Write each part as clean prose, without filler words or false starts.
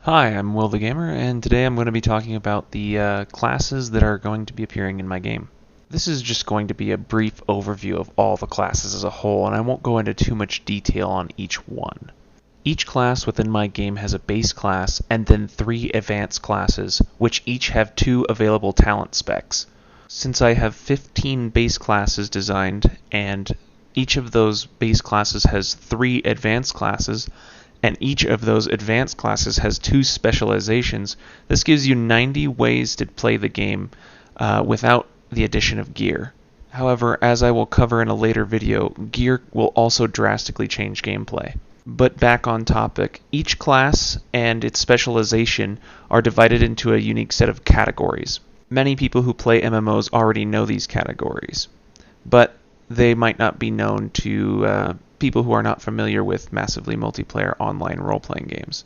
Hi, I'm Will the Gamer, and today I'm going to be talking about the classes that are going to be appearing in my game. This is just going to be a brief overview of all the classes as a whole, and I won't go into too much detail on each one. Each class within my game has a base class and then 3 advanced classes, which each have 2 available talent specs. Since I have 15 base classes designed, and each of those base classes has 3 advanced classes, and each of those advanced classes has 2 specializations, this gives you 90 ways to play the game without the addition of gear. However, as I will cover in a later video, gear will also drastically change gameplay. But back on topic, each class and its specialization are divided into a unique set of categories. Many people who play MMOs already know these categories, but they might not be known to people who are not familiar with massively multiplayer online role-playing games.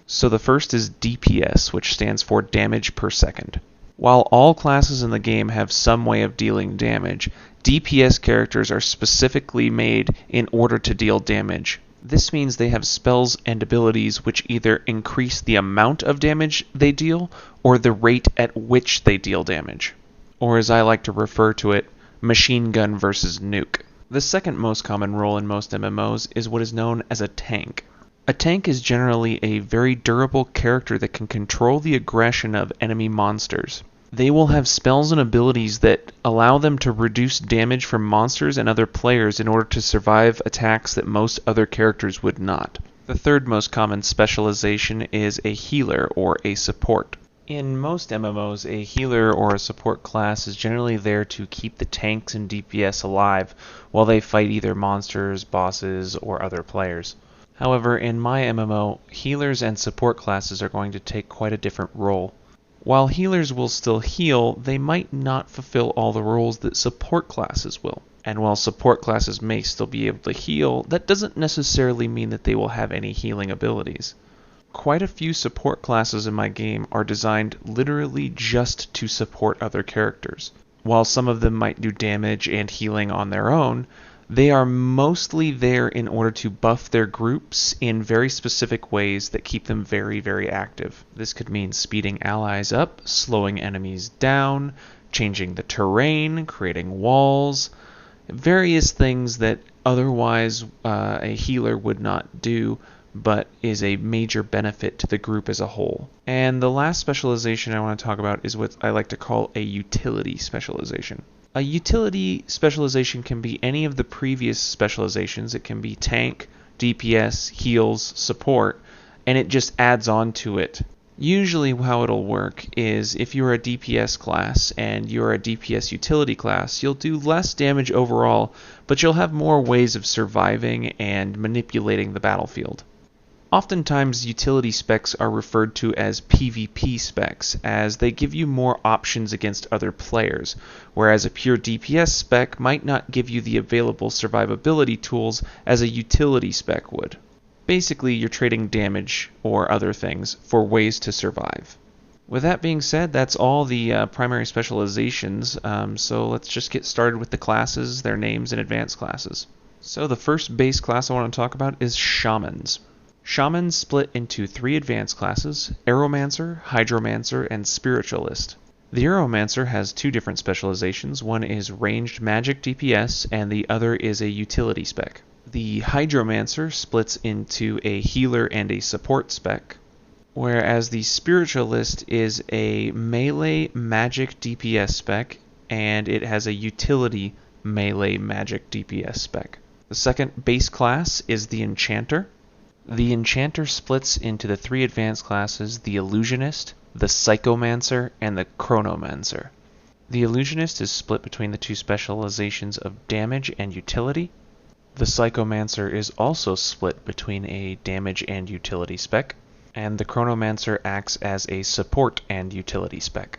So the first is DPS, which stands for damage per second. While all classes in the game have some way of dealing damage, DPS characters are specifically made in order to deal damage. This means they have spells and abilities which either increase the amount of damage they deal or the rate at which they deal damage. Or as I like to refer to it, machine gun versus nuke. The second most common role in most MMOs is what is known as a tank. A tank is generally a very durable character that can control the aggression of enemy monsters. They will have spells and abilities that allow them to reduce damage from monsters and other players in order to survive attacks that most other characters would not. The third most common specialization is a healer or a support. In most MMOs, a healer or a support class is generally there to keep the tanks and DPS alive while they fight either monsters, bosses, or other players. However, in my MMO, healers and support classes are going to take quite a different role. While healers will still heal, they might not fulfill all the roles that support classes will. And while support classes may still be able to heal, that doesn't necessarily mean that they will have any healing abilities. Quite a few support classes in my game are designed literally just to support other characters. While some of them might do damage and healing on their own, they are mostly there in order to buff their groups in very specific ways that keep them very, very active. This could mean speeding allies up, slowing enemies down, changing the terrain, creating walls, various things that otherwise a healer would not do, but is a major benefit to the group as a whole. And the last specialization I want to talk about is what I like to call a utility specialization. A utility specialization can be any of the previous specializations. It can be tank, DPS, heals, support, and it just adds on to it. Usually how it'll work is if you're a DPS class and you're a DPS utility class, you'll do less damage overall, but you'll have more ways of surviving and manipulating the battlefield. Oftentimes, utility specs are referred to as PvP specs, as they give you more options against other players, whereas a pure DPS spec might not give you the available survivability tools as a utility spec would. Basically, you're trading damage or other things for ways to survive. With that being said, that's all the primary specializations, so let's just get started with the classes, their names, and advanced classes. So the first base class I want to talk about is Shamans. Shamans split into 3 advanced classes: Aeromancer, Hydromancer, and Spiritualist. The Aeromancer has 2 different specializations. One is ranged magic DPS, and the other is a utility spec. The Hydromancer splits into a healer and a support spec, whereas the Spiritualist is a melee magic DPS spec, and it has a utility melee magic DPS spec. The second base class is the Enchanter. The Enchanter splits into the 3 advanced classes: the Illusionist, the Psychomancer, and the Chronomancer. The Illusionist is split between the 2 specializations of damage and utility. The Psychomancer is also split between a damage and utility spec, and the Chronomancer acts as a support and utility spec.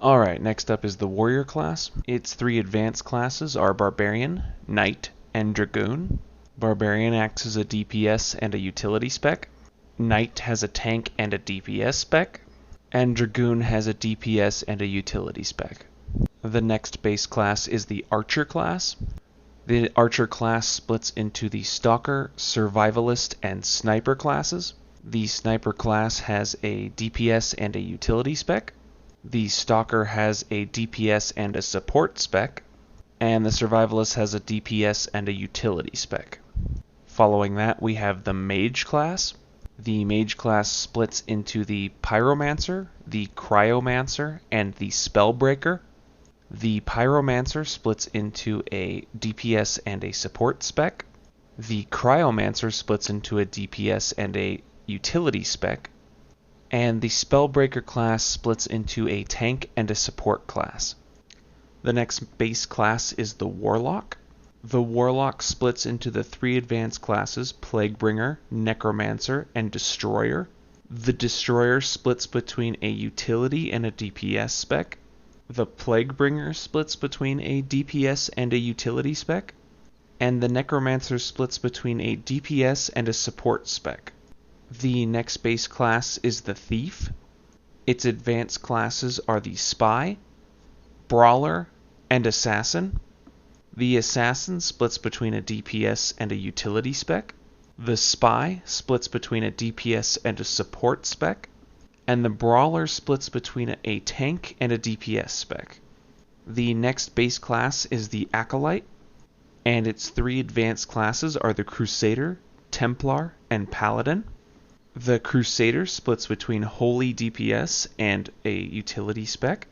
Alright, next up is the Warrior class. Its 3 advanced classes are Barbarian, Knight, and Dragoon. Barbarian acts as a DPS and a utility spec. Knight has a tank and a DPS spec. And Dragoon has a DPS and a utility spec. The next base class is the Archer class. The Archer class splits into the Stalker, Survivalist, and Sniper classes. The Sniper class has a DPS and a utility spec. The Stalker has a DPS and a support spec. And the Survivalist has a DPS and a utility spec. Following that, we have the Mage class. The Mage class splits into the Pyromancer, the Cryomancer, and the Spellbreaker. The Pyromancer splits into a DPS and a support spec. The Cryomancer splits into a DPS and a utility spec. And the Spellbreaker class splits into a tank and a support class. The next base class is the Warlock. The Warlock splits into the three advanced classes, Plaguebringer, Necromancer, and Destroyer. The Destroyer splits between a utility and a DPS spec. The Plaguebringer splits between a DPS and a utility spec. And the Necromancer splits between a DPS and a support spec. The next base class is the Thief. Its advanced classes are the Spy, Brawler, and Assassin. The Assassin splits between a DPS and a utility spec. The Spy splits between a DPS and a support spec. And the Brawler splits between a tank and a DPS spec. The next base class is the Acolyte, and its three advanced classes are the Crusader, Templar, and Paladin. The Crusader splits between Holy DPS and a utility spec.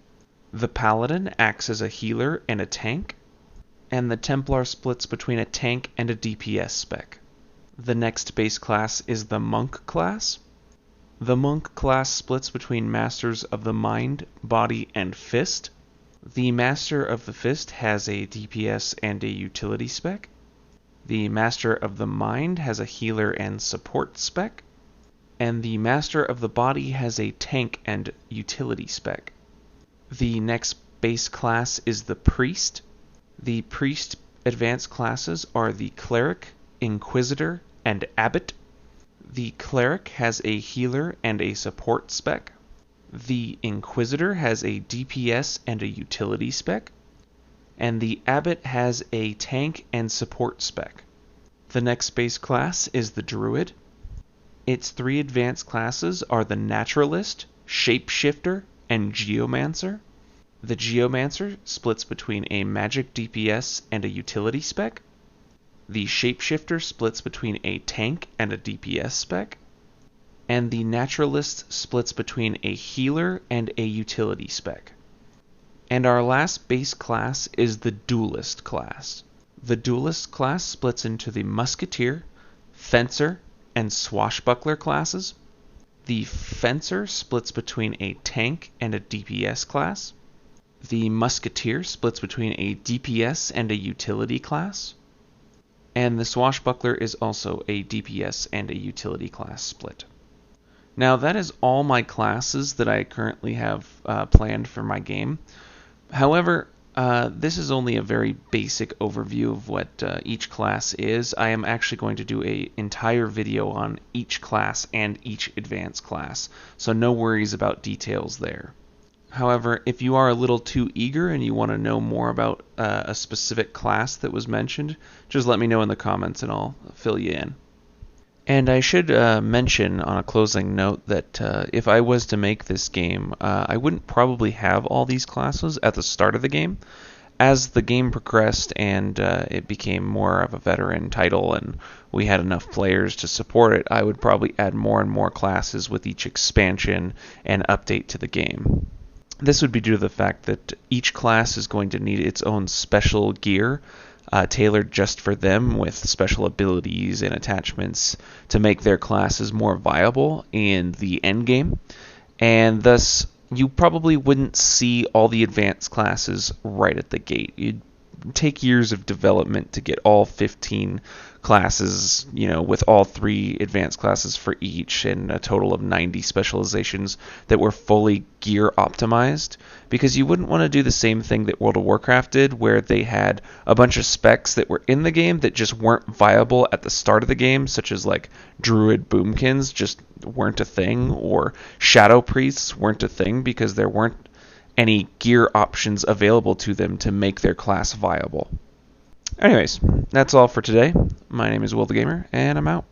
The Paladin acts as a healer and a tank. And the Templar splits between a tank and a DPS spec. The next base class is the Monk class. The Monk class splits between Masters of the Mind, Body, and Fist. The Master of the Fist has a DPS and a utility spec. The Master of the Mind has a healer and support spec. And the Master of the Body has a tank and utility spec. The next base class is the Priest. The Priest advanced classes are the Cleric, Inquisitor, and Abbot. The Cleric has a healer and a support spec. The Inquisitor has a DPS and a utility spec. And the Abbot has a tank and support spec. The next base class is the Druid. Its three advanced classes are the Naturalist, Shapeshifter, and Geomancer. The Geomancer splits between a magic DPS and a utility spec. The Shapeshifter splits between a tank and a DPS spec. And the Naturalist splits between a healer and a utility spec. And our last base class is the Duelist class. The Duelist class splits into the Musketeer, Fencer, and Swashbuckler classes. The Fencer splits between a tank and a DPS class. The Musketeer splits between a DPS and a utility class. And the Swashbuckler is also a DPS and a utility class split. Now that is all my classes that I currently have planned for my game. However, this is only a very basic overview of what each class is. I am actually going to do an entire video on each class and each advanced class, so no worries about details there. However, if you are a little too eager and you want to know more about a specific class that was mentioned, just let me know in the comments and I'll fill you in. And I should mention on a closing note that if I was to make this game, I wouldn't probably have all these classes at the start of the game. As the game progressed and it became more of a veteran title and we had enough players to support it, I would probably add more and more classes with each expansion and update to the game. This would be due to the fact that each class is going to need its own special gear, tailored just for them with special abilities and attachments to make their classes more viable in the end game, and thus you probably wouldn't see all the advanced classes right at the gate. You'd take years of development to get all 15 classes, with all 3 advanced classes for each and a total of 90 specializations that were fully gear optimized, because you wouldn't want to do the same thing that World of Warcraft did, where they had a bunch of specs that were in the game that just weren't viable at the start of the game, such as like Druid Boomkins just weren't a thing, or Shadow Priests weren't a thing because there weren't any gear options available to them to make their class viable. Anyways, that's all for today. My name is Will the Gamer, and I'm out.